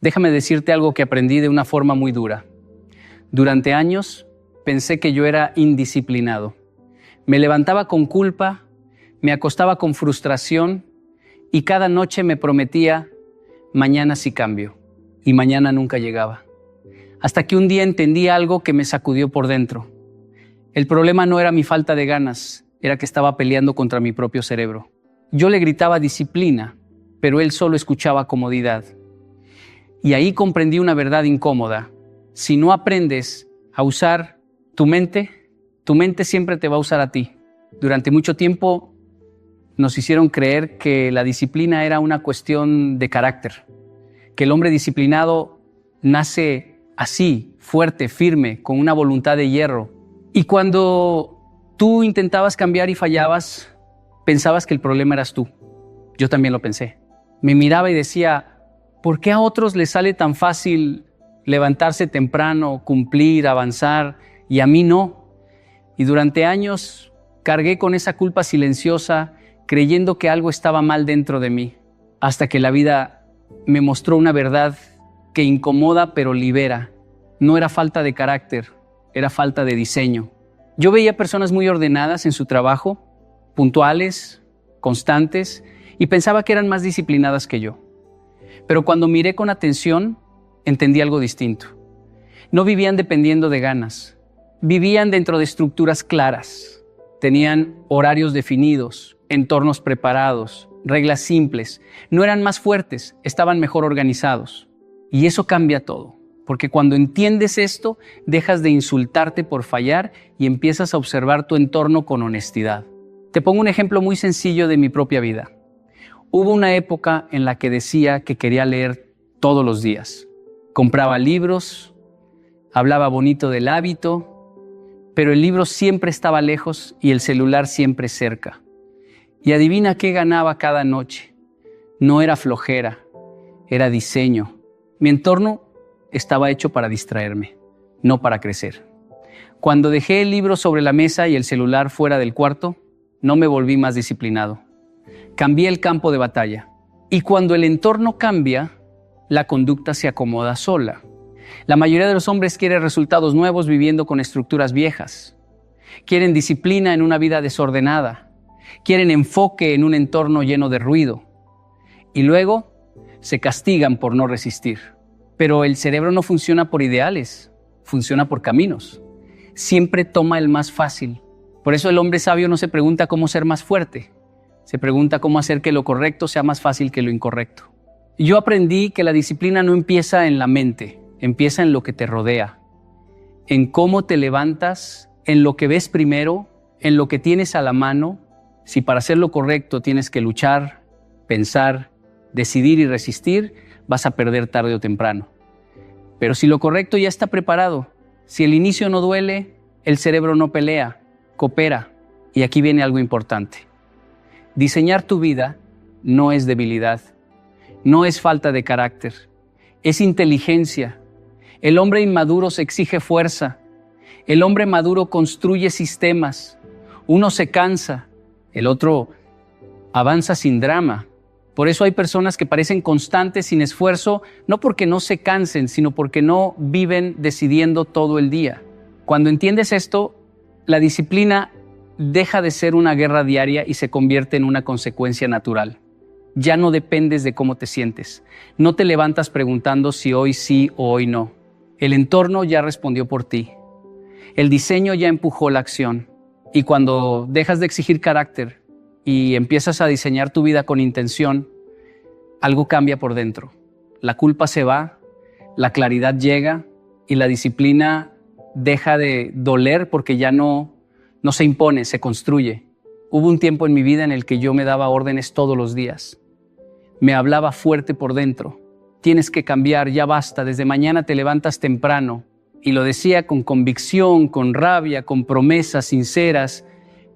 Déjame decirte algo que aprendí de una forma muy dura. Durante años pensé que yo era indisciplinado. Me levantaba con culpa, me acostaba con frustración y cada noche me prometía, mañana sí cambio. Y mañana nunca llegaba. Hasta que un día entendí algo que me sacudió por dentro. El problema no era mi falta de ganas, era que estaba peleando contra mi propio cerebro. Yo le gritaba disciplina, pero él solo escuchaba comodidad. Y ahí comprendí una verdad incómoda. Si no aprendes a usar tu mente siempre te va a usar a ti. Durante mucho tiempo nos hicieron creer que la disciplina era una cuestión de carácter, que el hombre disciplinado nace así, fuerte, firme, con una voluntad de hierro. Y cuando tú intentabas cambiar y fallabas, pensabas que el problema eras tú. Yo también lo pensé. Me miraba y decía, ¿por qué a otros les sale tan fácil levantarse temprano, cumplir, avanzar, y a mí no? Y durante años cargué con esa culpa silenciosa, creyendo que algo estaba mal dentro de mí, hasta que la vida me mostró una verdad que incomoda pero libera. No era falta de carácter, era falta de diseño. Yo veía personas muy ordenadas en su trabajo, puntuales, constantes, y pensaba que eran más disciplinadas que yo. Pero cuando miré con atención, entendí algo distinto. No vivían dependiendo de ganas, vivían dentro de estructuras claras. Tenían horarios definidos, entornos preparados, reglas simples. No eran más fuertes, estaban mejor organizados. Y eso cambia todo, porque cuando entiendes esto, dejas de insultarte por fallar y empiezas a observar tu entorno con honestidad. Te pongo un ejemplo muy sencillo de mi propia vida. Hubo una época en la que decía que quería leer todos los días. Compraba libros, hablaba bonito del hábito, pero el libro siempre estaba lejos y el celular siempre cerca. Y adivina qué ganaba cada noche. No era flojera, era diseño. Mi entorno estaba hecho para distraerme, no para crecer. Cuando dejé el libro sobre la mesa y el celular fuera del cuarto, no me volví más disciplinado. Cambié el campo de batalla. Y cuando el entorno cambia, la conducta se acomoda sola. La mayoría de los hombres quiere resultados nuevos viviendo con estructuras viejas. Quieren disciplina en una vida desordenada. Quieren enfoque en un entorno lleno de ruido. Y luego se castigan por no resistir. Pero el cerebro no funciona por ideales, funciona por caminos. Siempre toma el más fácil. Por eso el hombre sabio no se pregunta cómo ser más fuerte. Se pregunta cómo hacer que lo correcto sea más fácil que lo incorrecto. Yo aprendí que la disciplina no empieza en la mente, empieza en lo que te rodea, en cómo te levantas, en lo que ves primero, en lo que tienes a la mano. Si para hacer lo correcto tienes que luchar, pensar, decidir y resistir, vas a perder tarde o temprano. Pero si lo correcto ya está preparado, si el inicio no duele, el cerebro no pelea, coopera. Y aquí viene algo importante. Diseñar tu vida no es debilidad, no es falta de carácter, es inteligencia. El hombre inmaduro se exige fuerza, el hombre maduro construye sistemas. Uno se cansa, el otro avanza sin drama. Por eso hay personas que parecen constantes sin esfuerzo, no porque no se cansen, sino porque no viven decidiendo todo el día. Cuando entiendes esto, la disciplina deja de ser una guerra diaria y se convierte en una consecuencia natural. Ya no dependes de cómo te sientes. No te levantas preguntando si hoy sí o hoy no. El entorno ya respondió por ti. El diseño ya empujó la acción. Y cuando dejas de exigir carácter y empiezas a diseñar tu vida con intención, algo cambia por dentro. La culpa se va, la claridad llega y la disciplina deja de doler porque ya no se impone, se construye. Hubo un tiempo en mi vida en el que yo me daba órdenes todos los días. Me hablaba fuerte por dentro. Tienes que cambiar, ya basta, desde mañana te levantas temprano. Y lo decía con convicción, con rabia, con promesas sinceras.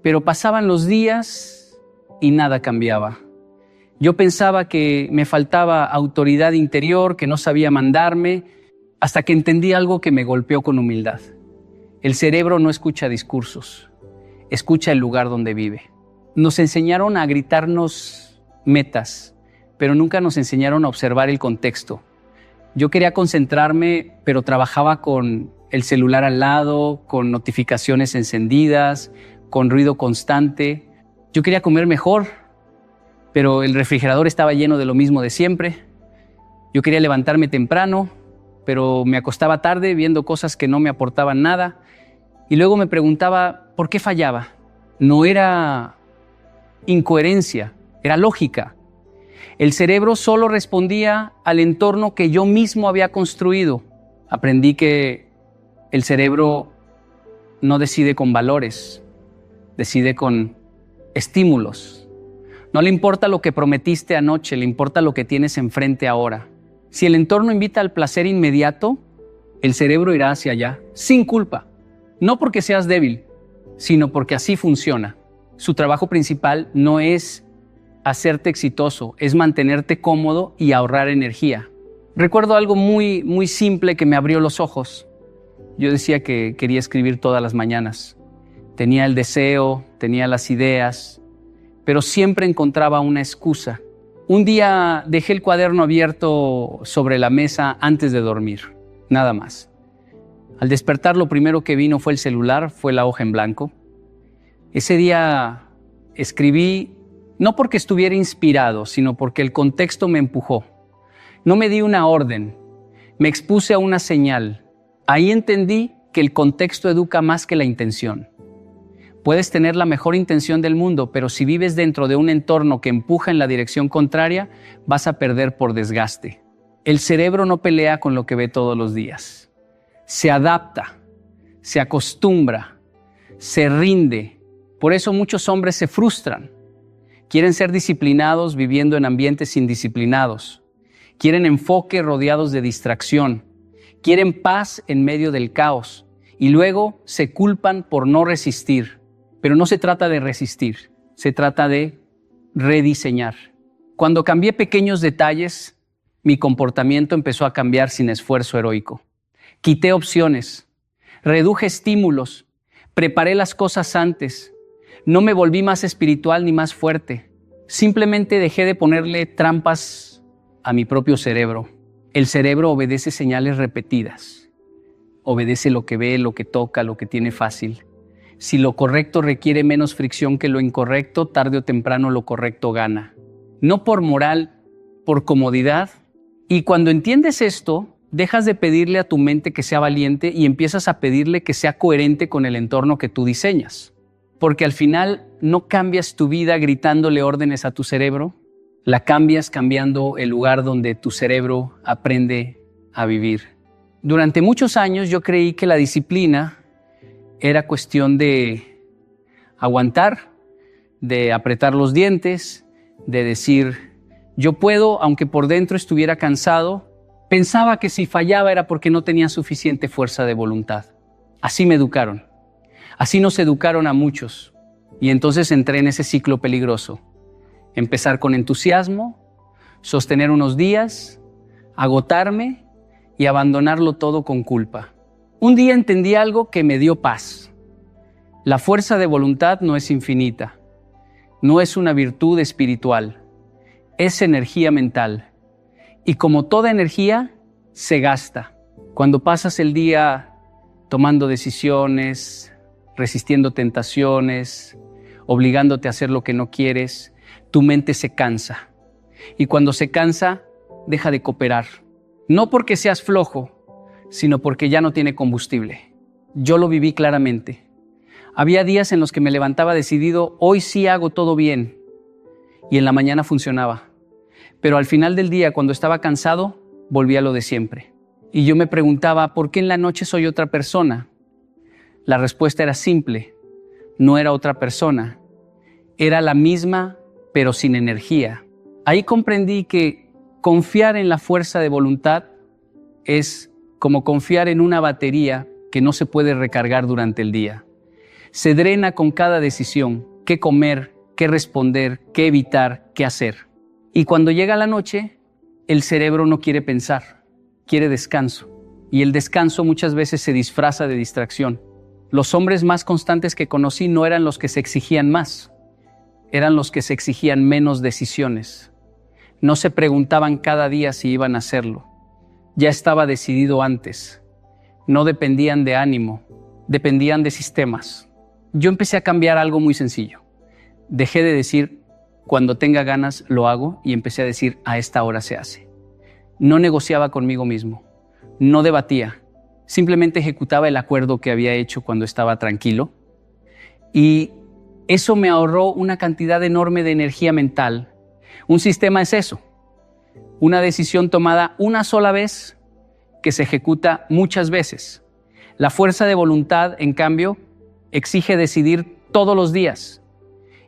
Pero pasaban los días y nada cambiaba. Yo pensaba que me faltaba autoridad interior, que no sabía mandarme, hasta que entendí algo que me golpeó con humildad. El cerebro no escucha discursos. Escucha el lugar donde vive. Nos enseñaron a gritarnos metas, pero nunca nos enseñaron a observar el contexto. Yo quería concentrarme, pero trabajaba con el celular al lado, con notificaciones encendidas, con ruido constante. Yo quería comer mejor, pero el refrigerador estaba lleno de lo mismo de siempre. Yo quería levantarme temprano, pero me acostaba tarde viendo cosas que no me aportaban nada. Y luego me preguntaba, ¿por qué fallaba? No era incoherencia, era lógica. El cerebro solo respondía al entorno que yo mismo había construido. Aprendí que el cerebro no decide con valores, decide con estímulos. No le importa lo que prometiste anoche, le importa lo que tienes enfrente ahora. Si el entorno invita al placer inmediato, el cerebro irá hacia allá, sin culpa. No porque seas débil, sino porque así funciona. Su trabajo principal no es hacerte exitoso, es mantenerte cómodo y ahorrar energía. Recuerdo algo muy simple que me abrió los ojos. Yo decía que quería escribir todas las mañanas. Tenía el deseo, tenía las ideas, pero siempre encontraba una excusa. Un día dejé el cuaderno abierto sobre la mesa antes de dormir, nada más. Al despertar, lo primero que vino fue el celular, fue la hoja en blanco. Ese día escribí no porque estuviera inspirado, sino porque el contexto me empujó. No me di una orden, me expuse a una señal. Ahí entendí que el contexto educa más que la intención. Puedes tener la mejor intención del mundo, pero si vives dentro de un entorno que empuja en la dirección contraria, vas a perder por desgaste. El cerebro no pelea con lo que ve todos los días. Se adapta, se acostumbra, se rinde. Por eso muchos hombres se frustran. Quieren ser disciplinados viviendo en ambientes indisciplinados. Quieren enfoque rodeados de distracción. Quieren paz en medio del caos. Y luego se culpan por no resistir. Pero no se trata de resistir, se trata de rediseñar. Cuando cambié pequeños detalles, mi comportamiento empezó a cambiar sin esfuerzo heroico. Quité opciones, reduje estímulos, preparé las cosas antes. No me volví más espiritual ni más fuerte. Simplemente dejé de ponerle trampas a mi propio cerebro. El cerebro obedece señales repetidas. Obedece lo que ve, lo que toca, lo que tiene fácil. Si lo correcto requiere menos fricción que lo incorrecto, tarde o temprano lo correcto gana. No por moral, por comodidad. Y cuando entiendes esto, dejas de pedirle a tu mente que sea valiente y empiezas a pedirle que sea coherente con el entorno que tú diseñas. Porque al final no cambias tu vida gritándole órdenes a tu cerebro, la cambias cambiando el lugar donde tu cerebro aprende a vivir. Durante muchos años yo creí que la disciplina era cuestión de aguantar, de apretar los dientes, de decir, yo puedo, aunque por dentro estuviera cansado. Pensaba que si fallaba era porque no tenía suficiente fuerza de voluntad. Así me educaron. Así nos educaron a muchos. Y entonces entré en ese ciclo peligroso. Empezar con entusiasmo, sostener unos días, agotarme y abandonarlo todo con culpa. Un día entendí algo que me dio paz. La fuerza de voluntad no es infinita, no es una virtud espiritual, es energía mental. Y como toda energía, se gasta. Cuando pasas el día tomando decisiones, resistiendo tentaciones, obligándote a hacer lo que no quieres, tu mente se cansa. Y cuando se cansa, deja de cooperar. No porque seas flojo, sino porque ya no tiene combustible. Yo lo viví claramente. Había días en los que me levantaba decidido, hoy sí hago todo bien, y en la mañana funcionaba. Pero al final del día, cuando estaba cansado, volvía a lo de siempre. Y yo me preguntaba, ¿por qué en la noche soy otra persona? La respuesta era simple, no era otra persona, era la misma, pero sin energía. Ahí comprendí que confiar en la fuerza de voluntad es como confiar en una batería que no se puede recargar durante el día. Se drena con cada decisión, qué comer, qué responder, qué evitar, qué hacer. Y cuando llega la noche, el cerebro no quiere pensar, quiere descanso. Y el descanso muchas veces se disfraza de distracción. Los hombres más constantes que conocí no eran los que se exigían más, eran los que se exigían menos decisiones. No se preguntaban cada día si iban a hacerlo. ya estaba decidido antes. No dependían de ánimo, dependían de sistemas. Yo empecé a cambiar algo muy sencillo. Dejé de decir, cuando tenga ganas lo hago, y empecé a decir, a esta hora se hace. No negociaba conmigo mismo, no debatía, simplemente ejecutaba el acuerdo que había hecho cuando estaba tranquilo. Y eso me ahorró una cantidad enorme de energía mental. Un sistema es eso, una decisión tomada una sola vez que se ejecuta muchas veces. La fuerza de voluntad, en cambio, exige decidir todos los días.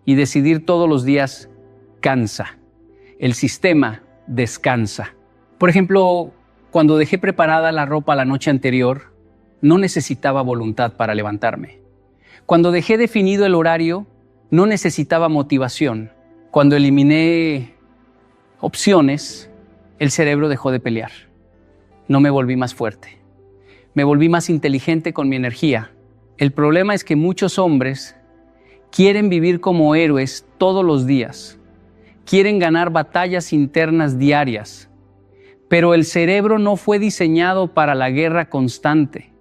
Y decidir todos los días cansa. El sistema descansa. Por ejemplo, cuando dejé preparada la ropa la noche anterior, no necesitaba voluntad para levantarme. Cuando dejé definido el horario, no necesitaba motivación. Cuando eliminé opciones, el cerebro dejó de pelear. No me volví más fuerte. Me volví más inteligente con mi energía. El problema es que muchos hombres quieren vivir como héroes todos los días. Quieren ganar batallas internas diarias. Pero el cerebro no fue diseñado para la guerra constante.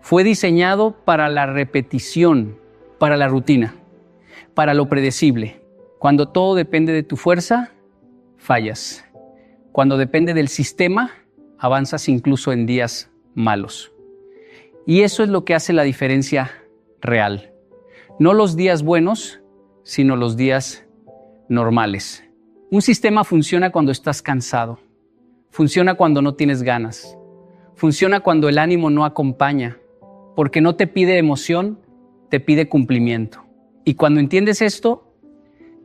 Fue diseñado para la repetición, para la rutina, para lo predecible. Cuando todo depende de tu fuerza, fallas. Cuando depende del sistema, avanzas incluso en días malos. Y eso es lo que hace la diferencia real. No los días buenos, sino los días normales. Un sistema funciona cuando estás cansado. Funciona cuando no tienes ganas. Funciona cuando el ánimo no acompaña. Porque no te pide emoción, te pide cumplimiento. Y cuando entiendes esto,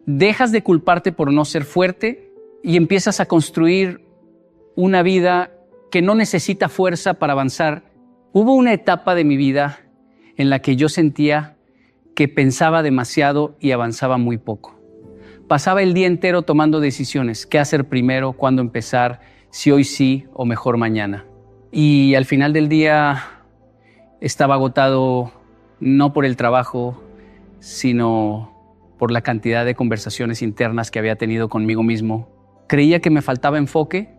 dejas de culparte por no ser fuerte y empiezas a construir una vida que no necesita fuerza para avanzar. Hubo una etapa de mi vida en la que yo sentía que pensaba demasiado y avanzaba muy poco. Pasaba el día entero tomando decisiones, qué hacer primero, cuándo empezar, si hoy sí o mejor mañana. Y al final del día estaba agotado no por el trabajo, sino por la cantidad de conversaciones internas que había tenido conmigo mismo. Creía que me faltaba enfoque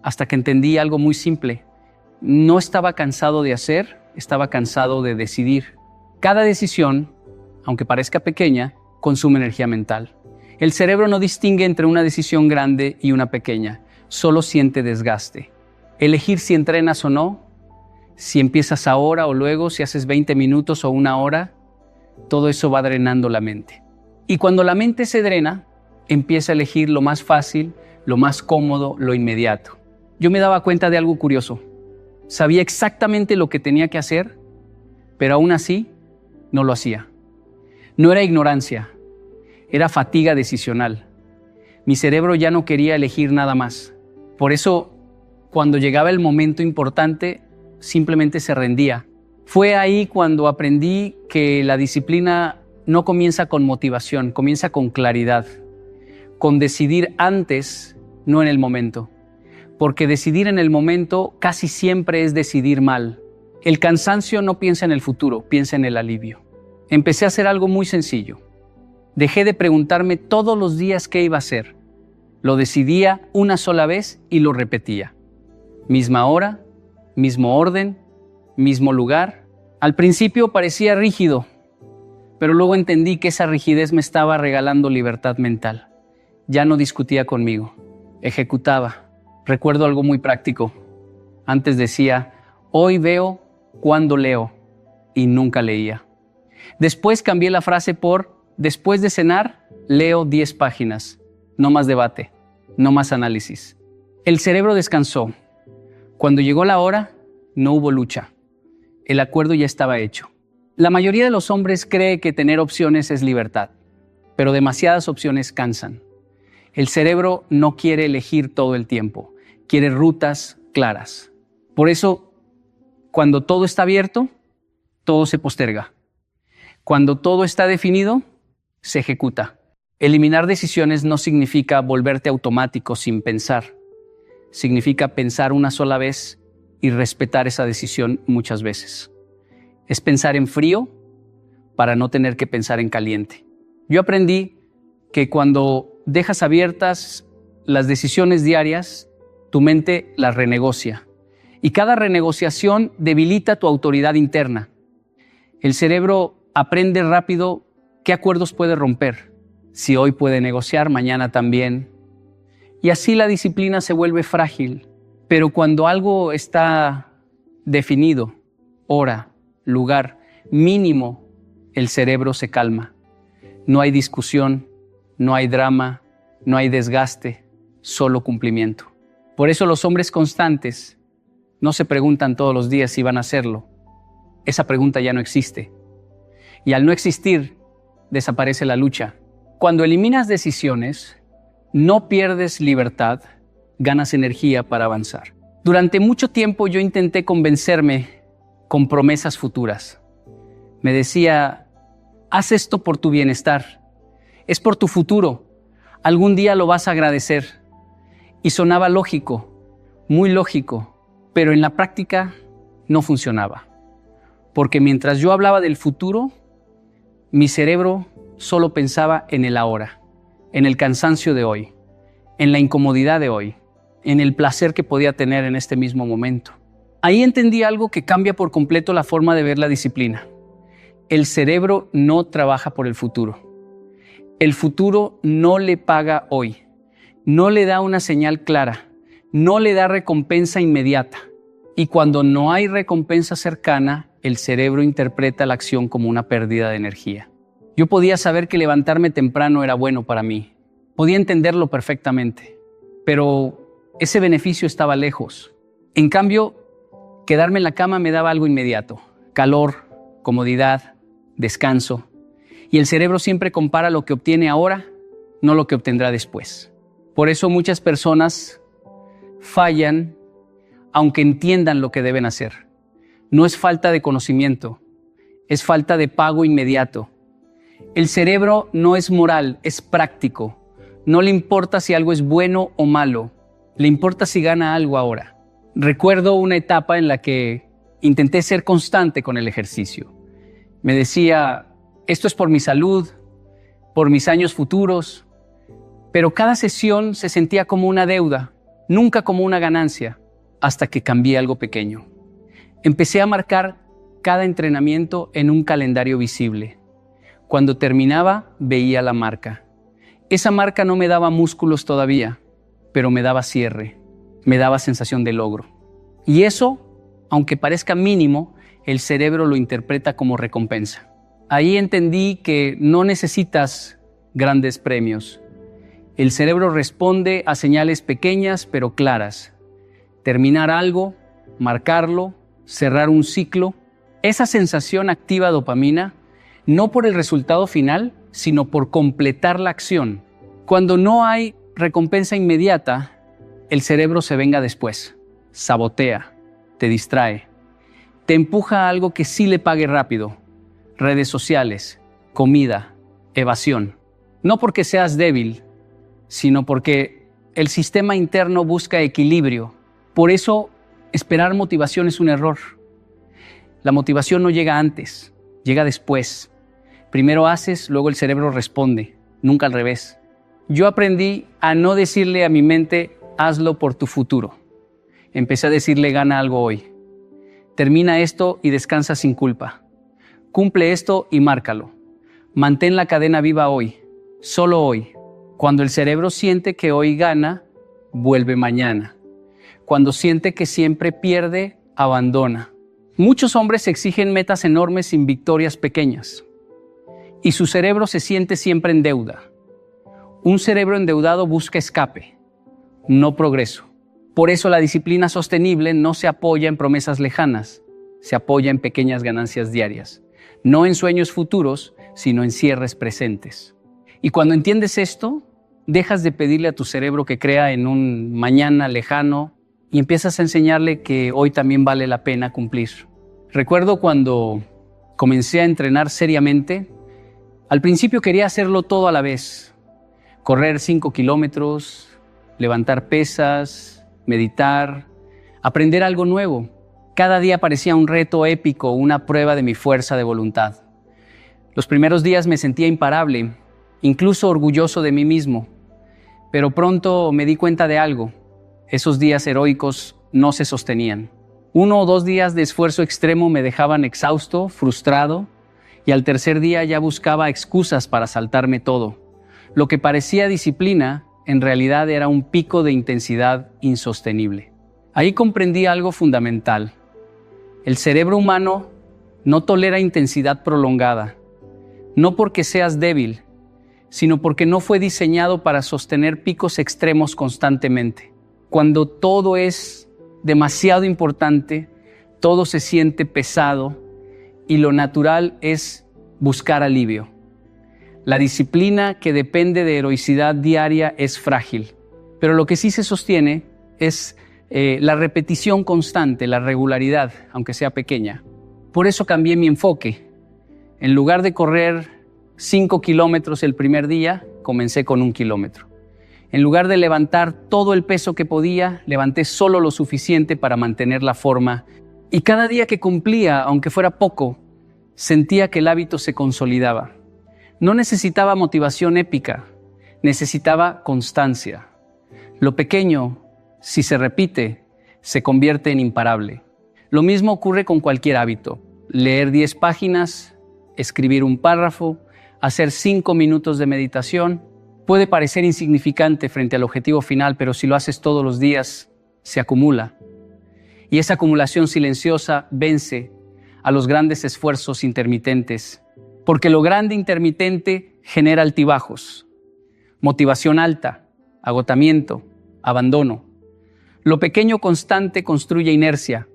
hasta que entendí algo muy simple. No estaba cansado de hacer, estaba cansado de decidir. Cada decisión, aunque parezca pequeña, consume energía mental. El cerebro no distingue entre una decisión grande y una pequeña, solo siente desgaste. Elegir si entrenas o no, si empiezas ahora o luego, si haces 20 minutos o una hora, todo eso va drenando la mente. Y cuando la mente se drena, empieza a elegir lo más fácil, lo más cómodo, lo inmediato. Yo me daba cuenta de algo curioso. Sabía exactamente lo que tenía que hacer, pero aún así no lo hacía. No era ignorancia, era fatiga decisional. Mi cerebro ya no quería elegir nada más. Por eso, cuando llegaba el momento importante, simplemente se rendía. Fue ahí cuando aprendí que la disciplina no comienza con motivación, comienza con claridad, con decidir antes, no en el momento. Porque decidir en el momento casi siempre es decidir mal. El cansancio no piensa en el futuro, piensa en el alivio. Empecé a hacer algo muy sencillo. Dejé de preguntarme todos los días qué iba a hacer. Lo decidía una sola vez y lo repetía. Misma hora, mismo orden, mismo lugar. Al principio parecía rígido, pero luego entendí que esa rigidez me estaba regalando libertad mental. Ya no discutía conmigo, ejecutaba. Recuerdo algo muy práctico. Antes decía, hoy veo cuando leo, y nunca leía. Después cambié la frase por, después de cenar, leo 10 páginas. No más debate, no más análisis. El cerebro descansó. Cuando llegó la hora, no hubo lucha. El acuerdo ya estaba hecho. La mayoría de los hombres cree que tener opciones es libertad, pero demasiadas opciones cansan. El cerebro no quiere elegir todo el tiempo, quiere rutas claras. Por eso, cuando todo está abierto, todo se posterga. Cuando todo está definido, se ejecuta. Eliminar decisiones no significa volverte automático sin pensar. Significa pensar una sola vez y respetar esa decisión muchas veces. Es pensar en frío para no tener que pensar en caliente. Yo aprendí que cuando dejas abiertas las decisiones diarias, tu mente las renegocia. Y cada renegociación debilita tu autoridad interna. El cerebro aprende rápido qué acuerdos puede romper. Si hoy puede negociar, mañana también. Y así la disciplina se vuelve frágil. Pero cuando algo está definido, hora, lugar, mínimo, el cerebro se calma. No hay discusión, no hay drama, no hay desgaste, solo cumplimiento. Por eso los hombres constantes no se preguntan todos los días si van a hacerlo. Esa pregunta ya no existe. Y al no existir, desaparece la lucha. Cuando eliminas decisiones, no pierdes libertad, ganas energía para avanzar. Durante mucho tiempo yo intenté convencerme con promesas futuras. Me decía, haz esto por tu bienestar, es por tu futuro, algún día lo vas a agradecer. Y sonaba lógico, muy lógico, pero en la práctica no funcionaba. Porque mientras yo hablaba del futuro, mi cerebro solo pensaba en el ahora, en el cansancio de hoy, en la incomodidad de hoy, en el placer que podía tener en este mismo momento. Ahí entendí algo que cambia por completo la forma de ver la disciplina. El cerebro no trabaja por el futuro. El futuro no le paga hoy, no le da una señal clara, no le da recompensa inmediata. Y cuando no hay recompensa cercana, el cerebro interpreta la acción como una pérdida de energía. Yo podía saber que levantarme temprano era bueno para mí. Podía entenderlo perfectamente, pero ese beneficio estaba lejos. En cambio, quedarme en la cama me daba algo inmediato: calor, comodidad, descanso. Y el cerebro siempre compara lo que obtiene ahora, no lo que obtendrá después. Por eso muchas personas fallan aunque entiendan lo que deben hacer. No es falta de conocimiento, es falta de pago inmediato. El cerebro no es moral, es práctico. No le importa si algo es bueno o malo, le importa si gana algo ahora. Recuerdo una etapa en la que intenté ser constante con el ejercicio. Me decía, esto es por mi salud, por mis años futuros, pero cada sesión se sentía como una deuda, nunca como una ganancia, hasta que cambié algo pequeño. Empecé a marcar cada entrenamiento en un calendario visible. Cuando terminaba, veía la marca. Esa marca no me daba músculos todavía, pero me daba cierre, me daba sensación de logro. Y eso, aunque parezca mínimo, el cerebro lo interpreta como recompensa. Ahí entendí que no necesitas grandes premios. El cerebro responde a señales pequeñas pero claras. Terminar algo, marcarlo, cerrar un ciclo. Esa sensación activa dopamina, no por el resultado final, sino por completar la acción. Cuando no hay recompensa inmediata, el cerebro se venga después, sabotea, te distrae, te empuja a algo que sí le pague rápido. Redes sociales, comida, evasión. No porque seas débil, sino porque el sistema interno busca equilibrio. Por eso, esperar motivación es un error. La motivación no llega antes, llega después. Primero haces, luego el cerebro responde, nunca al revés. Yo aprendí a no decirle a mi mente, hazlo por tu futuro. Empecé a decirle, gana algo hoy. Termina esto y descansa sin culpa. Cumple esto y márcalo. Mantén la cadena viva hoy, solo hoy. Cuando el cerebro siente que hoy gana, vuelve mañana. Cuando siente que siempre pierde, abandona. Muchos hombres exigen metas enormes sin victorias pequeñas. Y su cerebro se siente siempre en deuda. Un cerebro endeudado busca escape, no progreso. Por eso la disciplina sostenible no se apoya en promesas lejanas, se apoya en pequeñas ganancias diarias. No en sueños futuros, sino en cierres presentes. Y cuando entiendes esto, dejas de pedirle a tu cerebro que crea en un mañana lejano y empiezas a enseñarle que hoy también vale la pena cumplir. Recuerdo cuando comencé a entrenar seriamente, al principio quería hacerlo todo a la vez. Correr 5 kilómetros, levantar pesas, meditar, aprender algo nuevo. Cada día parecía un reto épico, una prueba de mi fuerza de voluntad. Los primeros días me sentía imparable, incluso orgulloso de mí mismo. Pero pronto me di cuenta de algo. Esos días heroicos no se sostenían. 1 o 2 días de esfuerzo extremo me dejaban exhausto, frustrado, y al tercer día ya buscaba excusas para saltarme todo. Lo que parecía disciplina, en realidad era un pico de intensidad insostenible. Ahí comprendí algo fundamental. El cerebro humano no tolera intensidad prolongada, no porque seas débil, sino porque no fue diseñado para sostener picos extremos constantemente. Cuando todo es demasiado importante, todo se siente pesado y lo natural es buscar alivio. La disciplina que depende de heroicidad diaria es frágil, pero lo que sí se sostiene es la repetición constante, la regularidad, aunque sea pequeña. Por eso cambié mi enfoque. En lugar de correr 5 kilómetros el primer día, comencé con 1 kilómetro. En lugar de levantar todo el peso que podía, levanté solo lo suficiente para mantener la forma. Y cada día que cumplía, aunque fuera poco, sentía que el hábito se consolidaba. No necesitaba motivación épica, necesitaba constancia. Lo pequeño, si se repite, se convierte en imparable. Lo mismo ocurre con cualquier hábito. Leer 10 páginas, escribir un párrafo, hacer 5 minutos de meditación. Puede parecer insignificante frente al objetivo final, pero si lo haces todos los días, se acumula. Y esa acumulación silenciosa vence a los grandes esfuerzos intermitentes, porque lo grande intermitente genera altibajos, motivación alta, agotamiento, abandono. Lo pequeño constante construye inercia,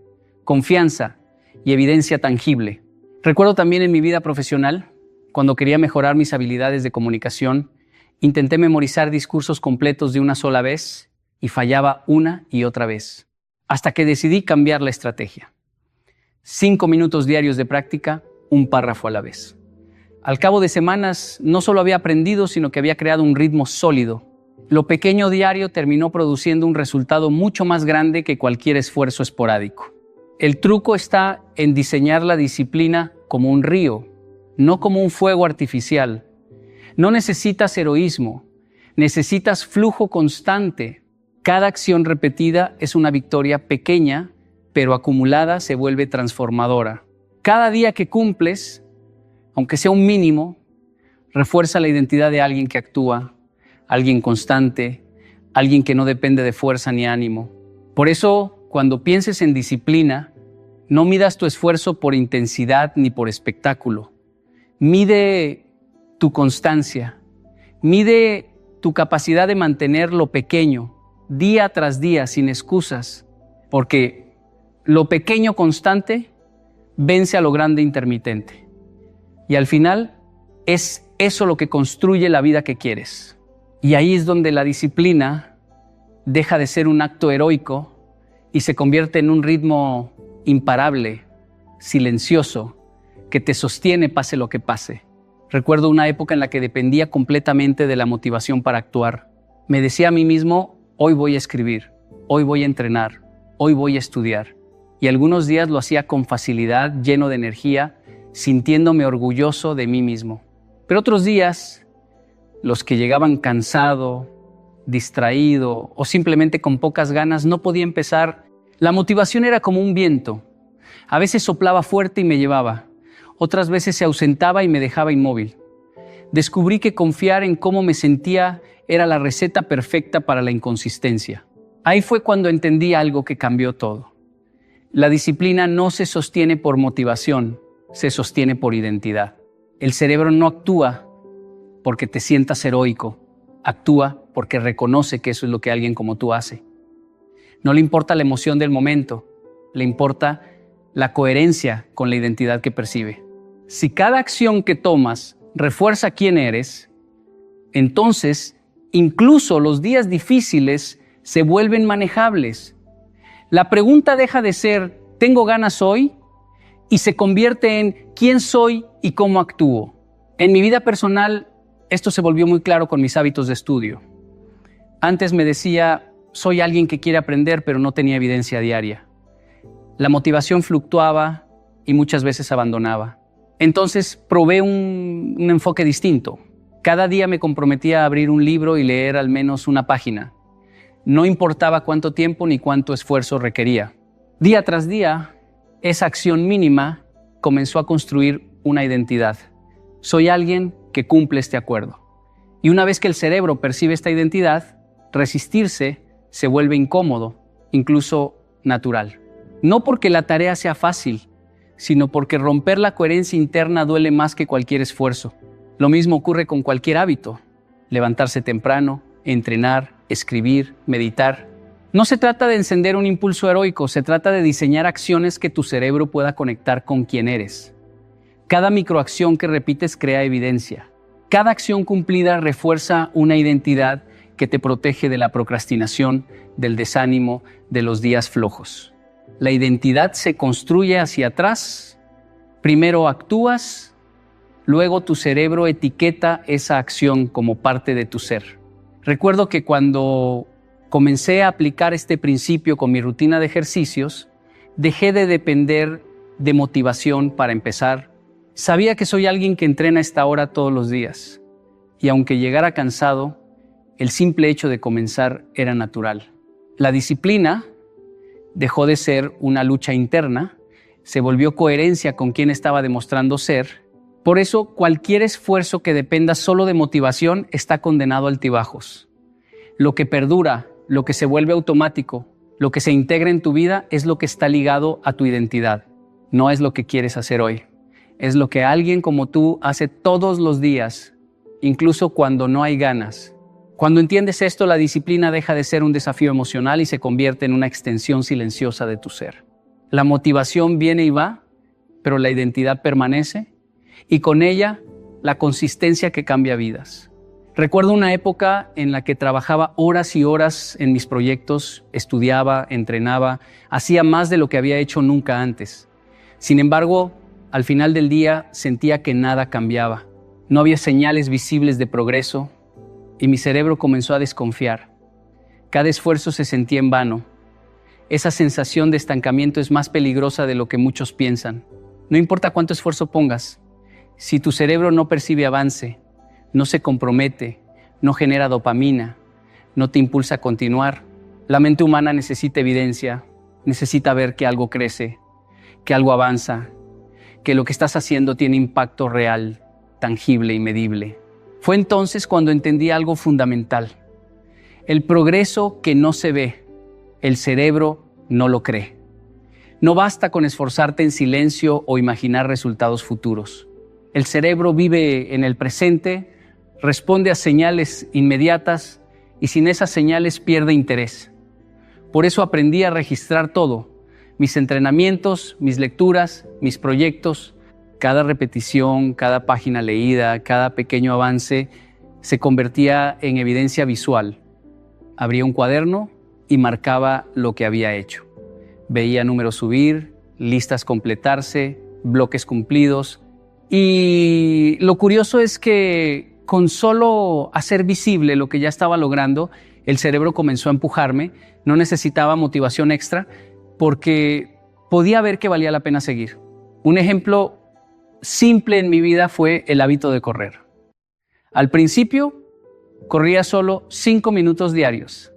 confianza y evidencia tangible. Recuerdo también en mi vida profesional, cuando quería mejorar mis habilidades de comunicación, intenté memorizar discursos completos de una sola vez y fallaba una y otra vez, hasta que decidí cambiar la estrategia. 5 minutos diarios de práctica, un párrafo a la vez. Al cabo de semanas, no solo había aprendido, sino que había creado un ritmo sólido. Lo pequeño diario terminó produciendo un resultado mucho más grande que cualquier esfuerzo esporádico. El truco está en diseñar la disciplina como un río, no como un fuego artificial. No necesitas heroísmo, necesitas flujo constante. Cada acción repetida es una victoria pequeña, pero acumulada se vuelve transformadora. Cada día que cumples, aunque sea un mínimo, refuerza la identidad de alguien que actúa, alguien constante, alguien que no depende de fuerza ni ánimo. Por eso, cuando pienses en disciplina, no midas tu esfuerzo por intensidad ni por espectáculo. Mide tu constancia, mide tu capacidad de mantener lo pequeño, día tras día, sin excusas, porque lo pequeño constante vence a lo grande intermitente. Y al final es eso lo que construye la vida que quieres. Y ahí es donde la disciplina deja de ser un acto heroico y se convierte en un ritmo imparable, silencioso, que te sostiene pase lo que pase. Recuerdo una época en la que dependía completamente de la motivación para actuar. Me decía a mí mismo, hoy voy a escribir, hoy voy a entrenar, hoy voy a estudiar. Y algunos días lo hacía con facilidad, lleno de energía, sintiéndome orgulloso de mí mismo. Pero otros días, los que llegaban cansado, distraído o simplemente con pocas ganas, no podía empezar. La motivación era como un viento. A veces soplaba fuerte y me llevaba. Otras veces se ausentaba y me dejaba inmóvil. Descubrí que confiar en cómo me sentía era la receta perfecta para la inconsistencia. Ahí fue cuando entendí algo que cambió todo. La disciplina no se sostiene por motivación, se sostiene por identidad. El cerebro no actúa porque te sientas heroico, actúa porque reconoce que eso es lo que alguien como tú hace. No le importa la emoción del momento, le importa la coherencia con la identidad que percibe. Si cada acción que tomas refuerza quién eres, entonces incluso los días difíciles se vuelven manejables. La pregunta deja de ser ¿tengo ganas hoy? Y se convierte en ¿quién soy y cómo actúo? En mi vida personal, esto se volvió muy claro con mis hábitos de estudio. Antes me decía, soy alguien que quiere aprender, pero no tenía evidencia diaria. La motivación fluctuaba y muchas veces abandonaba. Entonces probé un enfoque distinto. Cada día me comprometía a abrir un libro y leer al menos una página. No importaba cuánto tiempo ni cuánto esfuerzo requería. Día tras día, esa acción mínima comenzó a construir una identidad. Soy alguien que cumple este acuerdo. Y una vez que el cerebro percibe esta identidad, resistirse se vuelve incómodo, incluso natural. No porque la tarea sea fácil, sino porque romper la coherencia interna duele más que cualquier esfuerzo. Lo mismo ocurre con cualquier hábito. Levantarse temprano, entrenar, escribir, meditar. No se trata de encender un impulso heroico, se trata de diseñar acciones que tu cerebro pueda conectar con quién eres. Cada microacción que repites crea evidencia. Cada acción cumplida refuerza una identidad que te protege de la procrastinación, del desánimo, de los días flojos. La identidad se construye hacia atrás. Primero actúas, luego tu cerebro etiqueta esa acción como parte de tu ser. Recuerdo que cuando comencé a aplicar este principio con mi rutina de ejercicios, dejé de depender de motivación para empezar. Sabía que soy alguien que entrena a esta hora todos los días, y aunque llegara cansado, el simple hecho de comenzar era natural. La disciplina dejó de ser una lucha interna, se volvió coherencia con quien estaba demostrando ser. Por eso, cualquier esfuerzo que dependa solo de motivación está condenado a altibajos. Lo que perdura, lo que se vuelve automático, lo que se integra en tu vida es lo que está ligado a tu identidad. No es lo que quieres hacer hoy. Es lo que alguien como tú hace todos los días, incluso cuando no hay ganas. Cuando entiendes esto, la disciplina deja de ser un desafío emocional y se convierte en una extensión silenciosa de tu ser. La motivación viene y va, pero la identidad permanece, y con ella la consistencia que cambia vidas. Recuerdo una época en la que trabajaba horas y horas en mis proyectos, estudiaba, entrenaba, hacía más de lo que había hecho nunca antes. Sin embargo, al final del día sentía que nada cambiaba. No había señales visibles de progreso y mi cerebro comenzó a desconfiar. Cada esfuerzo se sentía en vano. Esa sensación de estancamiento es más peligrosa de lo que muchos piensan. No importa cuánto esfuerzo pongas, si tu cerebro no percibe avance, no se compromete, no genera dopamina, no te impulsa a continuar. La mente humana necesita evidencia, necesita ver que algo crece, que algo avanza, que lo que estás haciendo tiene impacto real, tangible y medible. Fue entonces cuando entendí algo fundamental. El progreso que no se ve, el cerebro no lo cree. No basta con esforzarte en silencio o imaginar resultados futuros. El cerebro vive en el presente, responde a señales inmediatas y sin esas señales pierde interés. Por eso aprendí a registrar todo, mis entrenamientos, mis lecturas, mis proyectos. Cada repetición, cada página leída, cada pequeño avance se convertía en evidencia visual. Abría un cuaderno y marcaba lo que había hecho. Veía números subir, listas completarse, bloques cumplidos. Y lo curioso es que con solo hacer visible lo que ya estaba logrando, el cerebro comenzó a empujarme. No necesitaba motivación extra porque podía ver que valía la pena seguir. Un ejemplo simple en mi vida fue el hábito de correr. Al principio, corría solo 5 minutos diarios,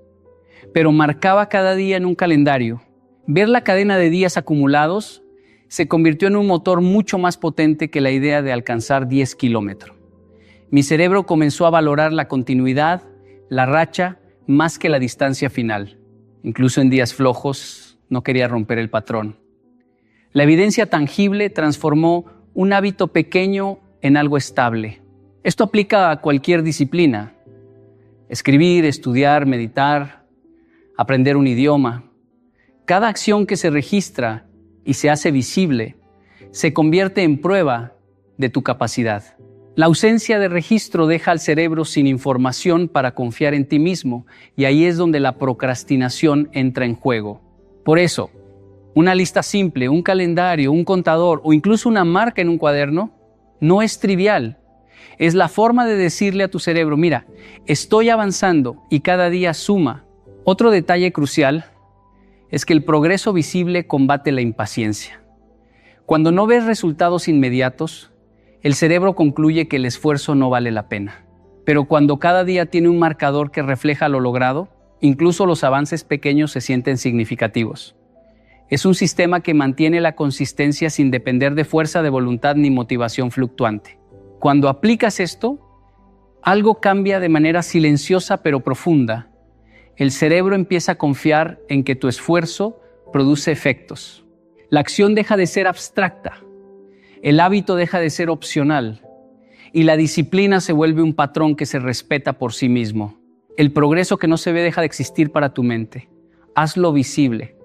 pero marcaba cada día en un calendario. Ver la cadena de días acumulados se convirtió en un motor mucho más potente que la idea de alcanzar 10 kilómetros. Mi cerebro comenzó a valorar la continuidad, la racha, más que la distancia final. Incluso en días flojos, no quería romper el patrón. La evidencia tangible transformó un hábito pequeño en algo estable. Esto aplica a cualquier disciplina. Escribir, estudiar, meditar, aprender un idioma. Cada acción que se registra y se hace visible se convierte en prueba de tu capacidad. La ausencia de registro deja al cerebro sin información para confiar en ti mismo y ahí es donde la procrastinación entra en juego. Por eso, una lista simple, un calendario, un contador o incluso una marca en un cuaderno no es trivial. Es la forma de decirle a tu cerebro, mira, estoy avanzando y cada día suma. Otro detalle crucial es que el progreso visible combate la impaciencia. Cuando no ves resultados inmediatos, el cerebro concluye que el esfuerzo no vale la pena. Pero cuando cada día tiene un marcador que refleja lo logrado, incluso los avances pequeños se sienten significativos. Es un sistema que mantiene la consistencia sin depender de fuerza de voluntad ni motivación fluctuante. Cuando aplicas esto, algo cambia de manera silenciosa pero profunda. El cerebro empieza a confiar en que tu esfuerzo produce efectos. La acción deja de ser abstracta. El hábito deja de ser opcional. Y la disciplina se vuelve un patrón que se respeta por sí mismo. El progreso que no se ve deja de existir para tu mente. Hazlo visible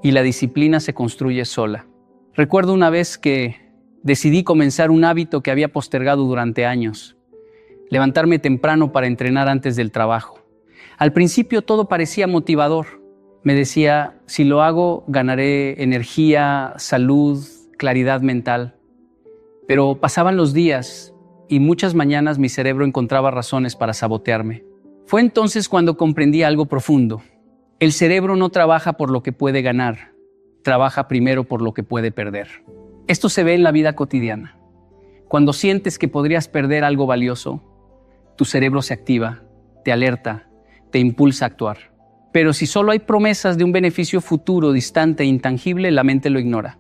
y la disciplina se construye sola. Recuerdo una vez que decidí comenzar un hábito que había postergado durante años. Levantarme temprano para entrenar antes del trabajo. Al principio todo parecía motivador. Me decía, si lo hago, ganaré energía, salud, claridad mental. Pero pasaban los días y muchas mañanas mi cerebro encontraba razones para sabotearme. Fue entonces cuando comprendí algo profundo. El cerebro no trabaja por lo que puede ganar, trabaja primero por lo que puede perder. Esto se ve en la vida cotidiana. Cuando sientes que podrías perder algo valioso, tu cerebro se activa, te alerta, te impulsa a actuar. Pero si solo hay promesas de un beneficio futuro, distante e intangible, la mente lo ignora.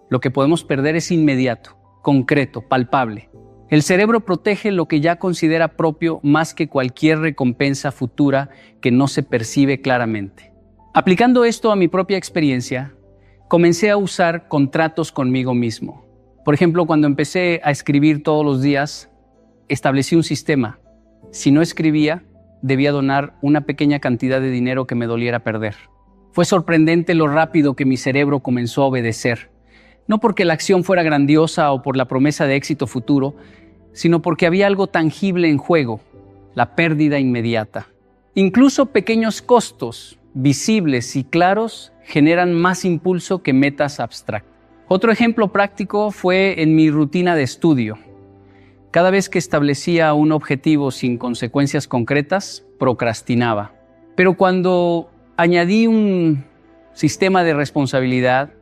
Lo que podemos perder es inmediato, concreto, palpable. El cerebro protege lo que ya considera propio más que cualquier recompensa futura que no se percibe claramente. Aplicando esto a mi propia experiencia, comencé a usar contratos conmigo mismo. Por ejemplo, cuando empecé a escribir todos los días, establecí un sistema. Si no escribía, debía donar una pequeña cantidad de dinero que me doliera perder. Fue sorprendente lo rápido que mi cerebro comenzó a obedecer. No porque la acción fuera grandiosa o por la promesa de éxito futuro, sino porque había algo tangible en juego, la pérdida inmediata. Incluso pequeños costos, visibles y claros, generan más impulso que metas abstractas. Otro ejemplo práctico fue en mi rutina de estudio. Cada vez que establecía un objetivo sin consecuencias concretas, procrastinaba. Pero cuando añadí un sistema de responsabilidad,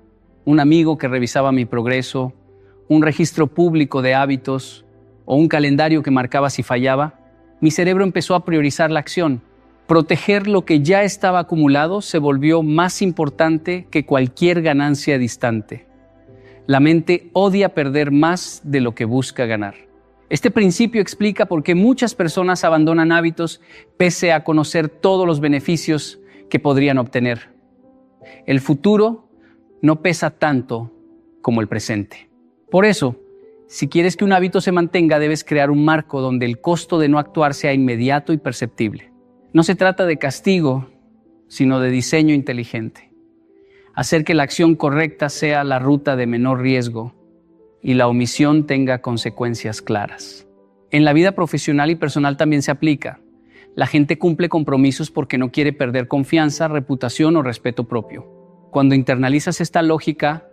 un amigo que revisaba mi progreso, un registro público de hábitos o un calendario que marcaba si fallaba, mi cerebro empezó a priorizar la acción. Proteger lo que ya estaba acumulado se volvió más importante que cualquier ganancia distante. La mente odia perder más de lo que busca ganar. Este principio explica por qué muchas personas abandonan hábitos pese a conocer todos los beneficios que podrían obtener. El futuro no pesa tanto como el presente. Por eso, si quieres que un hábito se mantenga, debes crear un marco donde el costo de no actuar sea inmediato y perceptible. No se trata de castigo, sino de diseño inteligente. Hacer que la acción correcta sea la ruta de menor riesgo y la omisión tenga consecuencias claras. En la vida profesional y personal también se aplica. La gente cumple compromisos porque no quiere perder confianza, reputación o respeto propio. Cuando internalizas esta lógica,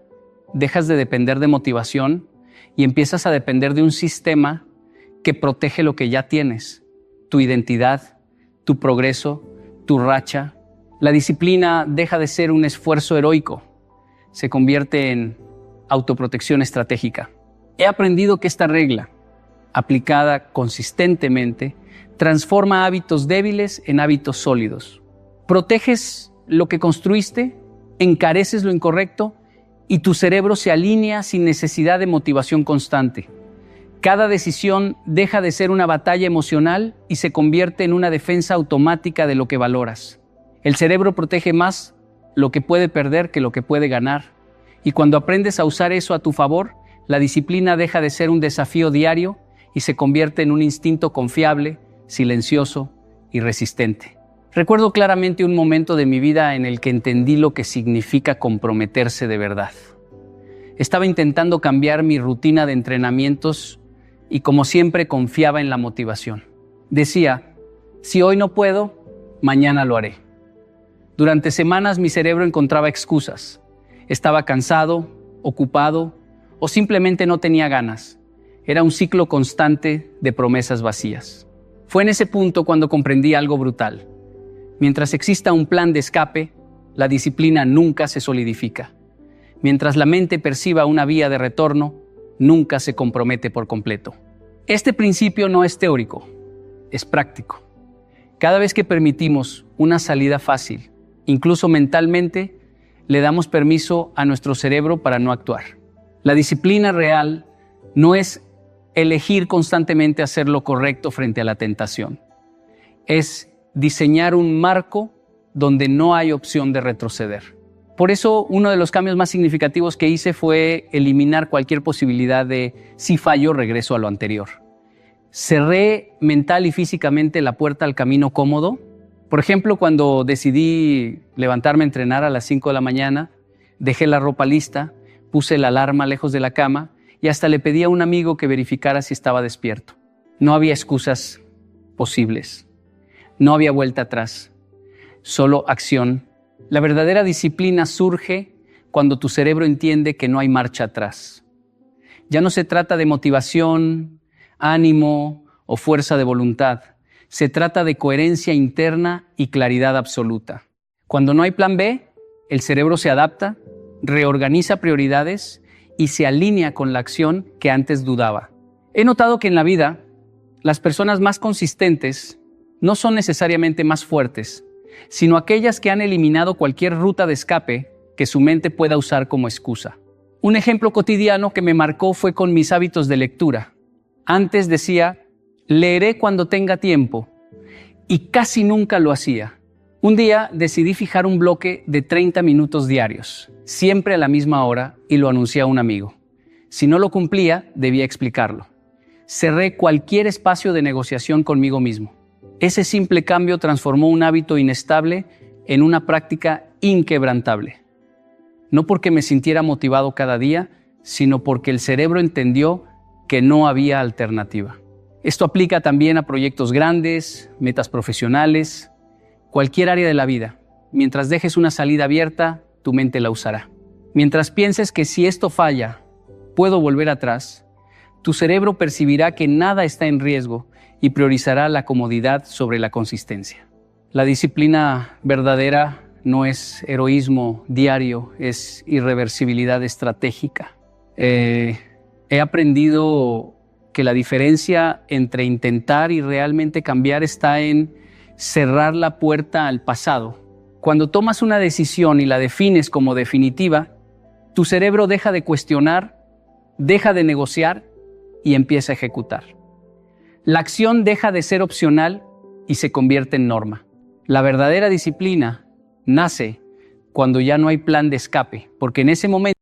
dejas de depender de motivación y empiezas a depender de un sistema que protege lo que ya tienes, tu identidad, tu progreso, tu racha. La disciplina deja de ser un esfuerzo heroico, se convierte en autoprotección estratégica. He aprendido que esta regla, aplicada consistentemente, transforma hábitos débiles en hábitos sólidos. Proteges lo que construiste, encareces lo incorrecto y tu cerebro se alinea sin necesidad de motivación constante. Cada decisión deja de ser una batalla emocional y se convierte en una defensa automática de lo que valoras. El cerebro protege más lo que puede perder que lo que puede ganar. Y cuando aprendes a usar eso a tu favor, la disciplina deja de ser un desafío diario y se convierte en un instinto confiable, silencioso y resistente. Recuerdo claramente un momento de mi vida en el que entendí lo que significa comprometerse de verdad. Estaba intentando cambiar mi rutina de entrenamientos y como siempre confiaba en la motivación. Decía, si hoy no puedo, mañana lo haré. Durante semanas mi cerebro encontraba excusas. Estaba cansado, ocupado o simplemente no tenía ganas. Era un ciclo constante de promesas vacías. Fue en ese punto cuando comprendí algo brutal. Mientras exista un plan de escape, la disciplina nunca se solidifica. Mientras la mente perciba una vía de retorno, nunca se compromete por completo. Este principio no es teórico, es práctico. Cada vez que permitimos una salida fácil, incluso mentalmente, le damos permiso a nuestro cerebro para no actuar. La disciplina real no es elegir constantemente hacer lo correcto frente a la tentación. Es diseñar un marco donde no hay opción de retroceder. Por eso, uno de los cambios más significativos que hice fue eliminar cualquier posibilidad de si fallo, regreso a lo anterior. Cerré mental y físicamente la puerta al camino cómodo. Por ejemplo, cuando decidí levantarme a entrenar a las 5 de la mañana, dejé la ropa lista, puse la alarma lejos de la cama y hasta le pedí a un amigo que verificara si estaba despierto. No había excusas posibles. No había vuelta atrás. Solo acción. La verdadera disciplina surge cuando tu cerebro entiende que no hay marcha atrás. Ya no se trata de motivación, ánimo o fuerza de voluntad. Se trata de coherencia interna y claridad absoluta. Cuando no hay plan B, el cerebro se adapta, reorganiza prioridades y se alinea con la acción que antes dudaba. He notado que en la vida, las personas más consistentes no son necesariamente más fuertes, sino aquellas que han eliminado cualquier ruta de escape que su mente pueda usar como excusa. Un ejemplo cotidiano que me marcó fue con mis hábitos de lectura. Antes decía, leeré cuando tenga tiempo, y casi nunca lo hacía. Un día decidí fijar un bloque de 30 minutos diarios, siempre a la misma hora, y lo anuncié a un amigo. Si no lo cumplía, debía explicarlo. Cerré cualquier espacio de negociación conmigo mismo. Ese simple cambio transformó un hábito inestable en una práctica inquebrantable. No porque me sintiera motivado cada día, sino porque el cerebro entendió que no había alternativa. Esto aplica también a proyectos grandes, metas profesionales, cualquier área de la vida. Mientras dejes una salida abierta, tu mente la usará. Mientras pienses que si esto falla, puedo volver atrás, tu cerebro percibirá que nada está en riesgo y priorizará la comodidad sobre la consistencia. La disciplina verdadera no es heroísmo diario, es irreversibilidad estratégica. He aprendido que la diferencia entre intentar y realmente cambiar está en cerrar la puerta al pasado. Cuando tomas una decisión y la defines como definitiva, tu cerebro deja de cuestionar, deja de negociar y empieza a ejecutar. La acción deja de ser opcional y se convierte en norma. La verdadera disciplina nace cuando ya no hay plan de escape, porque en ese momento